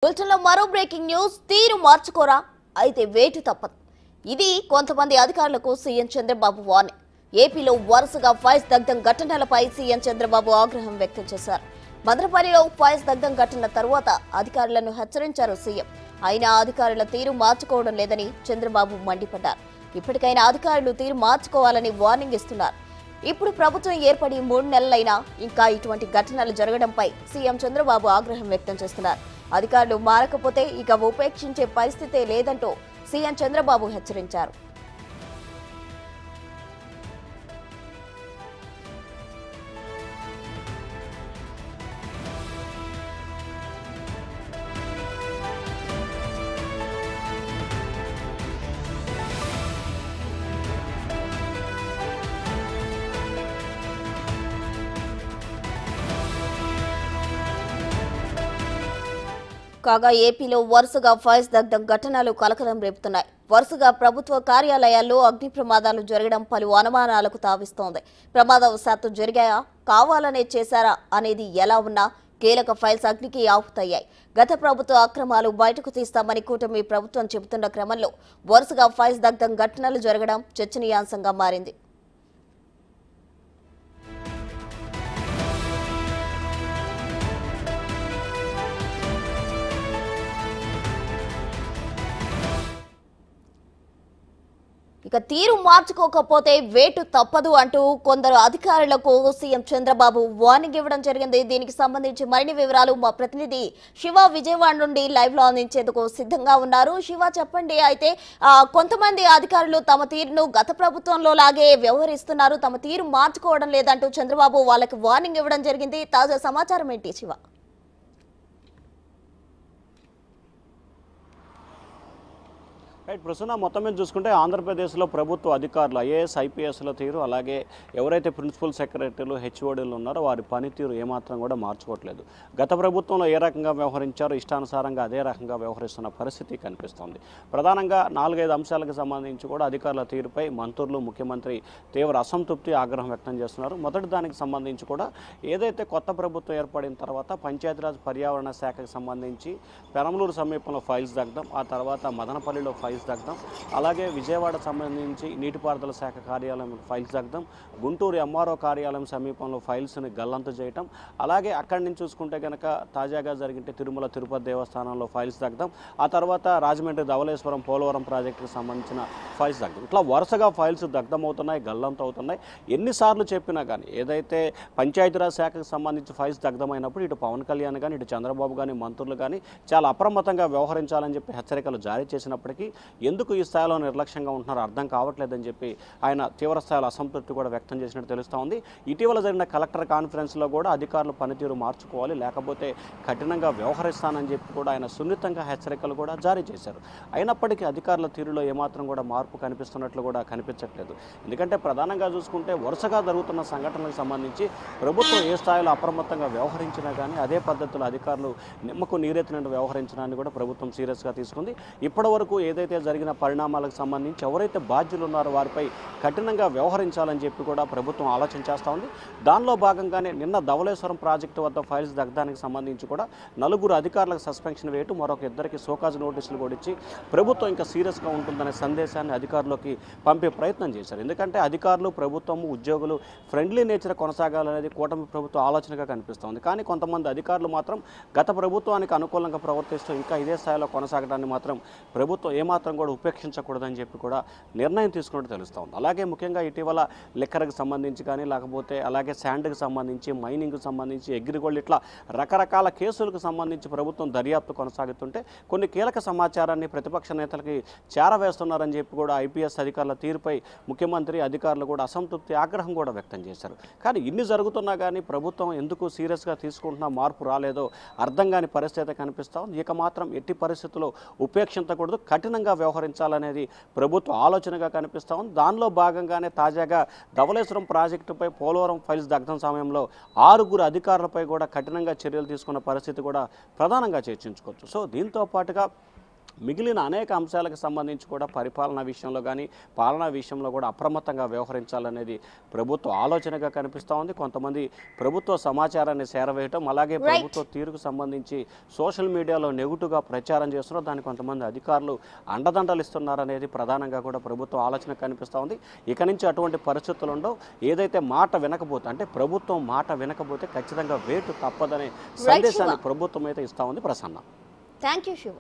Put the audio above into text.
బులెటిన్లో మరో breaking news. తీరు మార్చుకోరా అయితే వేటు తప్పదు. ఇది కొంతమంది అధికారులకు సీఎం చంద్రబాబు వార్నింగ్. ఏపీలో వరుసగా ఫైల్స్ దగ్ధం ఘటనలపై సీఎం చంద్రబాబు ఆగ్రహం వ్యక్తం చేశారు. మదనపల్లిలో ఫైల్స్ దగ్ధం ఘటన తరువాత అధికారులను హెచ్చరించారు సీఎం. అయినా అధికారుల తీరు మార్చుకోవడం లేదని చంద్రబాబు మండిపడ్డారు. ఇప్పటికైనా అధికారులు తీరు మార్చుకోవాలని వార్నింగ్ ఇస్తున్నారు. ఇప్పుడు ప్రభుత్వం ఏర్పడి 3 నెలలైనా ఇంకా ఇటువంటి ఘటనలు జరగడంపై సీఎం చంద్రబాబు ఆగ్రహం వ్యక్తం చేస్తున్నారు. అధికారులు మారకపోతే ఇక ఉపేక్షించే పరిస్థితే లేదంటూ సీఎం చంద్రబాబు హెచ్చరించారు. కాగా ఏపీలో వరుసగా ఫైల్స్ దగ్ధం ఘటనలు కలకలం రేపుతున్నాయి. వరుసగా ప్రభుత్వ కార్యాలయాల్లో అగ్ని ప్రమాదాలు జరగడం పలు అనుమానాలకు తావిస్తోంది. ప్రమాదవశాత్తు జరిగాయా, కావాలనే చేశారా అనేది ఎలా ఉన్నా కీలక ఫైల్స్ అగ్నికి ఆహుతయ్యాయి. గత ప్రభుత్వ అక్రమాలు బయటకు తీస్తామని కూటమి ప్రభుత్వం చెబుతున్న క్రమంలో వరుసగా ఫైల్స్ దగ్ధం ఘటనలు జరగడం చర్చనీయాంశంగా మారింది. ఇక తీరు మార్చుకోకపోతే వేటు తప్పదు అంటూ కొందరు అధికారులకు సీఎం చంద్రబాబు వార్నింగ్ ఇవ్వడం జరిగింది. దీనికి సంబంధించి మరిన్ని వివరాలు మా ప్రతినిధి శివ విజయవాడ నుండి లైవ్ లో అందించేందుకు సిద్ధంగా ఉన్నారు. శివ, చెప్పండి. అయితే కొంతమంది అధికారులు తమ తీరును గత ప్రభుత్వంలో లాగే వ్యవహరిస్తున్నారు, తమ తీరు మార్చుకోవడం లేదంటూ చంద్రబాబు వాళ్ళకి వార్నింగ్ ఇవ్వడం జరిగింది. తాజా సమాచారం ఏంటి శివ? రైట్, ప్రస్తుతం మొత్తం మీద చూసుకుంటే ఆంధ్రప్రదేశ్లో ప్రభుత్వ అధికారులు ఐఏఎస్ ఐపీఎస్ల తీరు, అలాగే ఎవరైతే ప్రిన్సిపల్ సెక్రటరీలు హెచ్ఓడీలు ఉన్నారో వారి పనితీరు ఏమాత్రం కూడా మార్చుకోవట్లేదు. గత ప్రభుత్వంలో ఏ రకంగా వ్యవహరించారో ఇష్టానుసారంగా అదే రకంగా వ్యవహరిస్తున్న పరిస్థితి కనిపిస్తోంది. ప్రధానంగా 4-5 అంశాలకు సంబంధించి కూడా అధికారుల తీరుపై మంత్రులు, ముఖ్యమంత్రి తీవ్ర అసంతృప్తి, ఆగ్రహం వ్యక్తం చేస్తున్నారు. మొదటి దానికి సంబంధించి కూడా ఏదైతే కొత్త ప్రభుత్వం ఏర్పడిన తర్వాత పంచాయతీరాజ్ పర్యావరణ శాఖకు సంబంధించి పెనమలూరు సమీపంలో ఫైల్స్ దగ్ధం, ఆ తర్వాత మదనపల్లిలో ఫైల్స్ దగ్ధం, అలాగే విజయవాడ సంబంధించి నీటిపారుదల శాఖ కార్యాలయం ఫైల్స్ దగ్ధం, గుంటూరు ఎంఆర్ఓ కార్యాలయం సమీపంలో ఫైల్స్ని గల్లంతు చేయటం, అలాగే అక్కడి నుంచి చూసుకుంటే కనుక తాజాగా జరిగితే తిరుమల తిరుపతి దేవస్థానంలో ఫైల్స్ దగ్ధం, ఆ తర్వాత రాజమండ్రి ధవళేశ్వరం పోలవరం ప్రాజెక్టుకు సంబంధించిన ఫైల్స్ దగ్ధం. ఇట్లా వరుసగా ఫైల్స్ దగ్ధమవుతున్నాయి, గల్లంతు అవుతున్నాయి. ఎన్నిసార్లు చెప్పినా కానీ ఏదైతే పంచాయతీరాజ్ శాఖకు సంబంధించి ఫైల్స్ దగ్ధమైనప్పుడు ఇటు పవన్ కళ్యాణ్ కానీ, ఇటు చంద్రబాబు కానీ, మంత్రులు కానీ చాలా అప్రమత్తంగా వ్యవహరించాలని చెప్పి హెచ్చరికలు జారీ చేసినప్పటికీ ఎందుకు ఈ స్థాయిలో నిర్లక్ష్యంగా ఉంటున్నారో అర్థం కావట్లేదని చెప్పి ఆయన తీవ్ర స్థాయిలో అసంతృప్తి కూడా వ్యక్తం చేసినట్టు తెలుస్తూ ఉంది. ఇటీవల జరిగిన కలెక్టర్ కాన్ఫరెన్స్లో కూడా అధికారులు పనితీరు మార్చుకోవాలి, లేకపోతే కఠినంగా వ్యవహరిస్తానని చెప్పి కూడా ఆయన సున్నితంగా హెచ్చరికలు కూడా జారీ చేశారు. అయినప్పటికీ అధికారుల తీరులో ఏమాత్రం కూడా మార్పు కనిపిస్తున్నట్లు కూడా కనిపించట్లేదు. ఎందుకంటే ప్రధానంగా చూసుకుంటే వరుసగా జరుగుతున్న సంఘటనలకు సంబంధించి ప్రభుత్వం ఏ స్థాయిలో అప్రమత్తంగా వ్యవహరించినా కానీ అదే పద్ధతిలో అధికారులు నిమ్మకు నీరెత్తినట్టు వ్యవహరించడాన్ని కూడా ప్రభుత్వం సీరియస్గా తీసుకుంది. ఇప్పటి వరకు ఏదైతే జరిగిన పరిణామాలకు సంబంధించి ఎవరైతే బాధ్యులు ఉన్నారో వారిపై కఠినంగా వ్యవహరించాలని చెప్పి కూడా ప్రభుత్వం ఆలోచన చేస్తూ ఉంది. దానిలో భాగంగానే నిన్న ధవళేశ్వరం ప్రాజెక్టు వద్ద ఫైల్స్ దగ్ధానికి సంబంధించి కూడా 4 అధికారులకు సస్పెన్షన్ వేయటం, మరొక 2 షోకాజ్ నోటీసులు కూడా ఇచ్చి ప్రభుత్వం ఇంకా సీరియస్గా ఉంటుందనే సందేశాన్ని అధికారులకి పంపే ప్రయత్నం చేశారు. ఎందుకంటే అధికారులు, ప్రభుత్వము, ఉద్యోగులు ఫ్రెండ్లీ నేచర్ కొనసాగాలనేది కూటమి ప్రభుత్వ ఆలోచనగా కనిపిస్తోంది. కానీ కొంతమంది అధికారులు మాత్రం గత ప్రభుత్వానికి అనుకూలంగా ప్రవర్తిస్తూ ఇంకా ఇదే స్థాయిలో కొనసాగడాన్ని మాత్రం ప్రభుత్వం ఏమాత్రం కూడా ఉపేక్షించకూడదని చెప్పి కూడా నిర్ణయం తీసుకున్నట్టు తెలుస్తోంది. అలాగే ముఖ్యంగా ఇటీవల లిక్కర్కి సంబంధించి కానీ, లేకపోతే అలాగే శాండ్కి సంబంధించి, మైనింగ్కి సంబంధించి, అగ్రిగోల్డ్, ఇట్లా రకరకాల కేసులకు సంబంధించి ప్రభుత్వం దర్యాప్తు కొనసాగుతుంటే కొన్ని కీలక సమాచారాన్ని ప్రతిపక్ష నేతలకి చేరవేస్తున్నారని చెప్పి కూడా ఐపీఎస్ అధికారుల తీరుపై ముఖ్యమంత్రి, అధికారులు కూడా అసంతృప్తి, ఆగ్రహం కూడా వ్యక్తం చేశారు. కానీ ఇన్ని జరుగుతున్నా కానీ ప్రభుత్వం ఎందుకు సీరియస్గా తీసుకుంటున్నా మార్పు రాలేదో అర్థం కాని పరిస్థితి కనిపిస్తూ ఉంది. ఇక మాత్రం ఎట్టి పరిస్థితుల్లో ఉపేక్షించకూడదు, కఠినంగా వ్యవహరించాలనేది ప్రభుత్వ ఆలోచనగా కనిపిస్తూ ఉంది. దానిలో భాగంగానే తాజాగా ధవళేశ్వరం ప్రాజెక్టుపై పోలవరం ఫైల్స్ దగ్ధం సమయంలో 6 అధికారులపై కూడా కఠినంగా చర్యలు తీసుకున్న పరిస్థితి కూడా ప్రధానంగా చర్చించుకోవచ్చు. సో దీంతో పాటుగా మిగిలిన అనేక అంశాలకు సంబంధించి కూడా పరిపాలన విషయంలో కానీ పాలనా విషయంలో కూడా అప్రమత్తంగా వ్యవహరించాలనేది ప్రభుత్వ ఆలోచనగా కనిపిస్తూ ఉంది. కొంతమంది ప్రభుత్వ సమాచారాన్ని చేరవేయటం, అలాగే ప్రభుత్వ తీరుకు సంబంధించి సోషల్ మీడియాలో నెగిటివ్గా ప్రచారం చేస్తున్నారు. దానికి కొంతమంది అధికారులు అండదండలు ఇస్తున్నారనేది ప్రధానంగా కూడా ప్రభుత్వ ఆలోచన కనిపిస్తూ ఉంది. ఇక నుంచి అటువంటి పరిస్థితులు ఉండవు. ఏదైతే మాట వినకపోతే, అంటే ప్రభుత్వం మాట వినకపోతే ఖచ్చితంగా వేటు తప్పదనే సందేశాన్ని ప్రభుత్వం అయితే ఇస్తూ ఉంది. Prasanna, thank you Shiva.